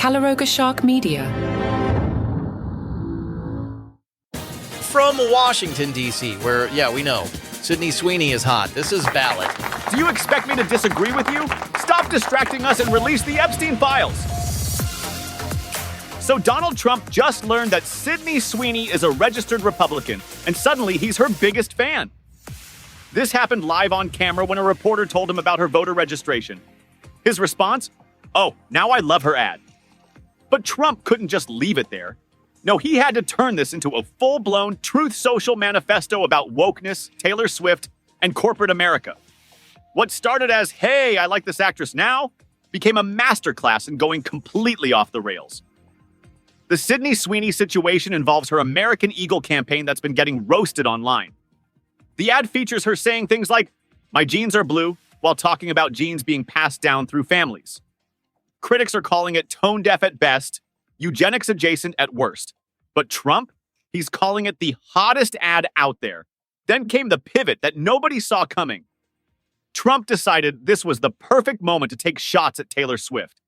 Calaroga Shark Media. From Washington, D.C., where, we know, Sydney Sweeney is hot. This is Ballot. Do you expect me to disagree with you? Stop distracting us and release the Epstein files. So Donald Trump just learned that Sydney Sweeney is a registered Republican, and suddenly he's her biggest fan. This happened live on camera when a reporter told him about her voter registration. His response? Oh, now I love her ad. But Trump couldn't just leave it there. No, he had to turn this into a full-blown Truth Social manifesto about wokeness, Taylor Swift, and corporate America. What started as, hey, I like this actress now, became a masterclass in going completely off the rails. The Sydney Sweeney situation involves her American Eagle campaign that's been getting roasted online. The ad features her saying things like, "My genes are blue," while talking about genes being passed down through families. Critics are calling it tone-deaf at best, eugenics adjacent at worst. But Trump, he's calling it the hottest ad out there. Then came the pivot that nobody saw coming. Trump decided this was the perfect moment to take shots at Taylor Swift.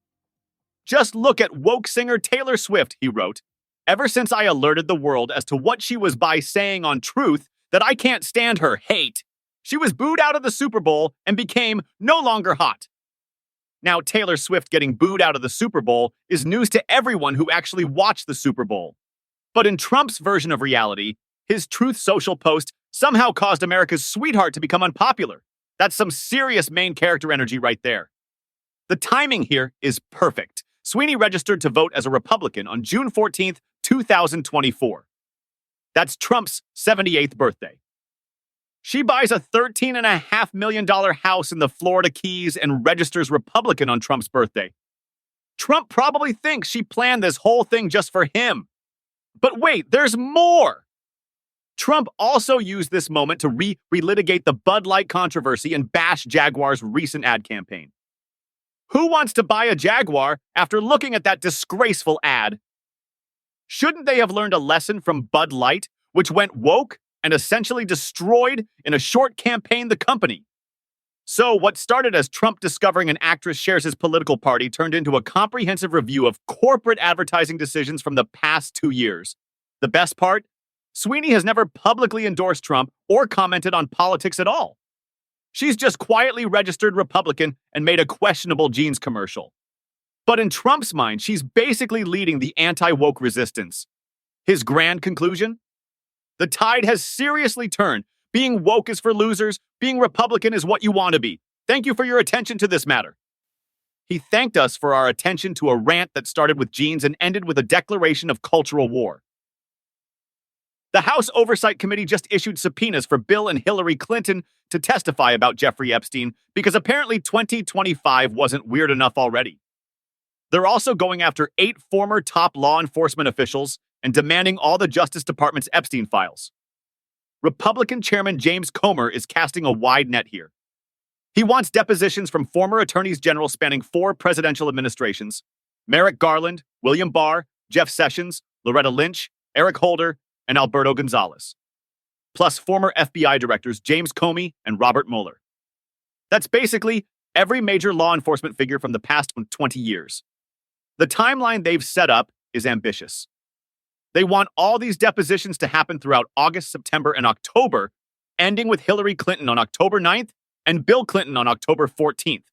"Just look at woke singer Taylor Swift," he wrote. "Ever since I alerted the world as to what she was by saying on Truth that I can't stand her hate, she was booed out of the Super Bowl and became no longer hot." Now, Taylor Swift getting booed out of the Super Bowl is news to everyone who actually watched the Super Bowl. But in Trump's version of reality, his Truth Social post somehow caused America's sweetheart to become unpopular. That's some serious main character energy right there. The timing here is perfect. Sweeney registered to vote as a Republican on June 14th, 2024. That's Trump's 78th birthday. She buys a $13.5 million house in the Florida Keys and registers Republican on Trump's birthday. Trump probably thinks she planned this whole thing just for him. But wait, there's more! Trump also used this moment to relitigate the Bud Light controversy and bash Jaguar's recent ad campaign. Who wants to buy a Jaguar after looking at that disgraceful ad? Shouldn't they have learned a lesson from Bud Light, which went woke and essentially destroyed in a short campaign the company? So what started as Trump discovering an actress shares his political party turned into a comprehensive review of corporate advertising decisions from the past 2 years. The best part? Sweeney has never publicly endorsed Trump or commented on politics at all. She's just quietly registered Republican and made a questionable jeans commercial. But in Trump's mind, she's basically leading the anti-woke resistance. His grand conclusion? The tide has seriously turned. Being woke is for losers. Being Republican is what you want to be. Thank you for your attention to this matter. He thanked us for our attention to a rant that started with jeans and ended with a declaration of cultural war. The House Oversight Committee just issued subpoenas for Bill and Hillary Clinton to testify about Jeffrey Epstein because apparently 2025 wasn't weird enough already. They're also going after 8 former top law enforcement officials and demanding all the Justice Department's Epstein files. Republican Chairman James Comer is casting a wide net here. He wants depositions from former attorneys general spanning 4 presidential administrations: Merrick Garland, William Barr, Jeff Sessions, Loretta Lynch, Eric Holder, and Alberto Gonzales, plus former FBI directors James Comey and Robert Mueller. That's basically every major law enforcement figure from the past 20 years. The timeline they've set up is ambitious. They want all these depositions to happen throughout August, September, and October, ending with Hillary Clinton on October 9th and Bill Clinton on October 14th.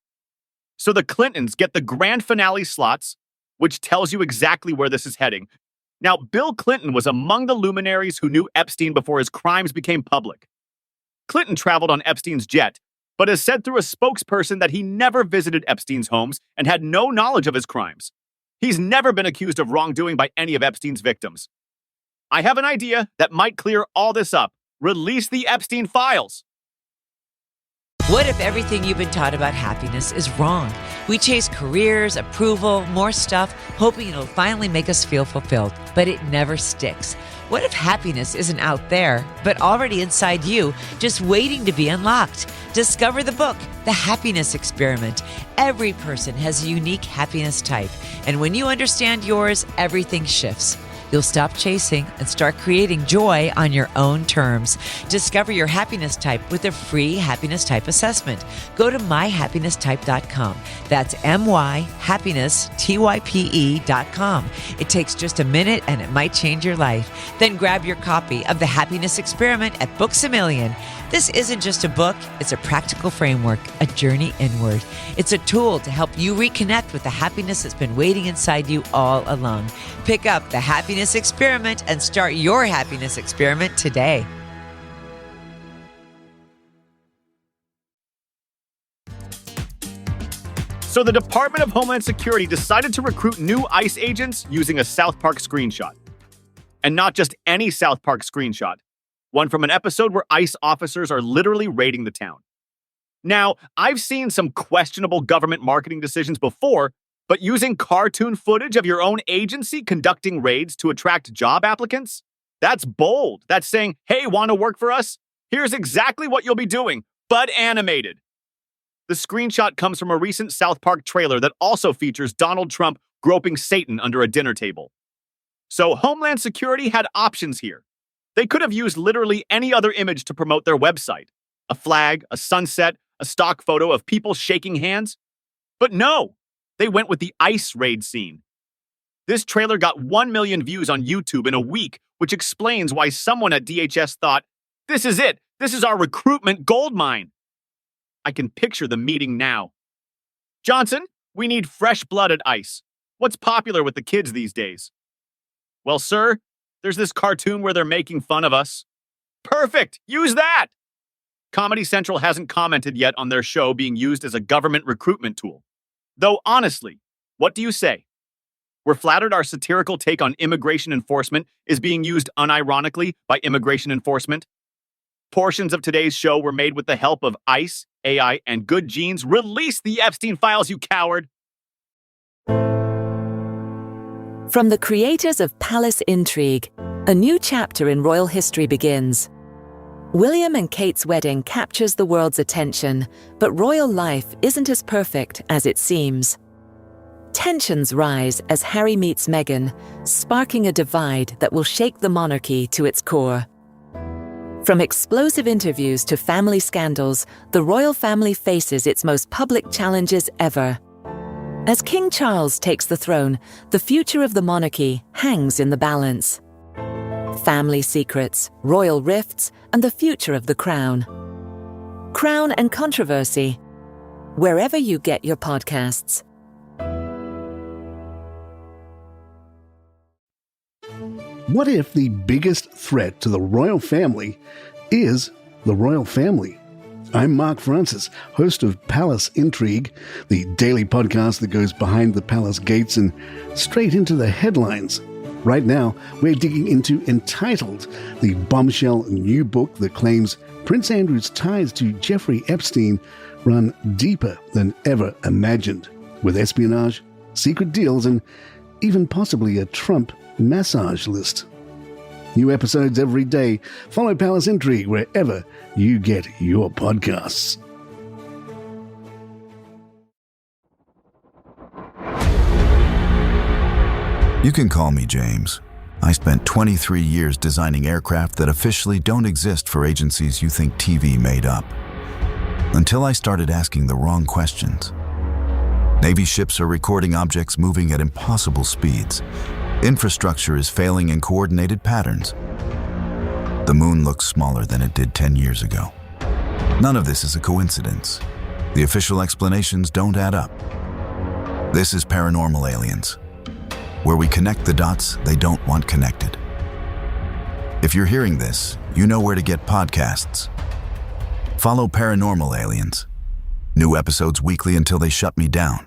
So the Clintons get the grand finale slots, which tells you exactly where this is heading. Now, Bill Clinton was among the luminaries who knew Epstein before his crimes became public. Clinton traveled on Epstein's jet, but has said through a spokesperson that he never visited Epstein's homes and had no knowledge of his crimes. He's never been accused of wrongdoing by any of Epstein's victims. I have an idea that might clear all this up. Release the Epstein files. What if everything you've been taught about happiness is wrong? We chase careers, approval, more stuff, hoping it'll finally make us feel fulfilled, but it never sticks. What if happiness isn't out there, but already inside you, just waiting to be unlocked? Discover the book, The Happiness Experiment. Every person has a unique happiness type, and when you understand yours, everything shifts. You'll stop chasing and start creating joy on your own terms. Discover your happiness type with a free happiness type assessment. Go to myhappinesstype.com. That's myhappinesstype.com. It takes just a minute and it might change your life. Then grab your copy of The Happiness Experiment at Books A Million. This isn't just a book, it's a practical framework, a journey inward. It's a tool to help you reconnect with the happiness that's been waiting inside you all along. Pick up The Happiness Experiment and start your happiness experiment today. So the Department of Homeland Security decided to recruit new ICE agents using a South Park screenshot. And not just any South Park screenshot. One from an episode where ICE officers are literally raiding the town. Now, I've seen some questionable government marketing decisions before, but using cartoon footage of your own agency conducting raids to attract job applicants? That's bold. That's saying, hey, want to work for us? Here's exactly what you'll be doing, but animated. The screenshot comes from a recent South Park trailer that also features Donald Trump groping Satan under a dinner table. So Homeland Security had options here. They could have used literally any other image to promote their website. A flag, a sunset, a stock photo of people shaking hands. But no, they went with the ICE raid scene. This trailer got 1 million views on YouTube in a week, which explains why someone at DHS thought, this is it. This is our recruitment goldmine. I can picture the meeting now. Johnson, we need fresh blood at ICE. What's popular with the kids these days? Well, sir, there's this cartoon where they're making fun of us. Perfect! Use that! Comedy Central hasn't commented yet on their show being used as a government recruitment tool. Though, honestly, what do you say? We're flattered our satirical take on immigration enforcement is being used unironically by immigration enforcement. Portions of today's show were made with the help of ICE, AI, and good genes. Release the Epstein files, you coward! From the creators of Palace Intrigue, a new chapter in royal history begins. William and Kate's wedding captures the world's attention, but royal life isn't as perfect as it seems. Tensions rise as Harry meets Meghan, sparking a divide that will shake the monarchy to its core. From explosive interviews to family scandals, the royal family faces its most public challenges ever. As King Charles takes the throne, the future of the monarchy hangs in the balance. Family secrets, royal rifts, and the future of the crown. Crown and Controversy, wherever you get your podcasts. What if the biggest threat to the royal family is the royal family? I'm Mark Francis, host of Palace Intrigue, the daily podcast that goes behind the palace gates and straight into the headlines. Right now, we're digging into Entitled, the bombshell new book that claims Prince Andrew's ties to Jeffrey Epstein run deeper than ever imagined, with espionage, secret deals, and even possibly a Trump massage list. New episodes every day. Follow Palace Intrigue wherever you get your podcasts. You can call me James. I spent 23 years designing aircraft that officially don't exist for agencies you think TV made up. Until I started asking the wrong questions. Navy ships are recording objects moving at impossible speeds. Infrastructure is failing in coordinated patterns. The moon looks smaller than it did 10 years ago. None of this is a coincidence. The official explanations don't add up. This is Paranormal Aliens, where we connect the dots they don't want connected. If you're hearing this, you know where to get podcasts. Follow Paranormal Aliens. New episodes weekly until they shut me down.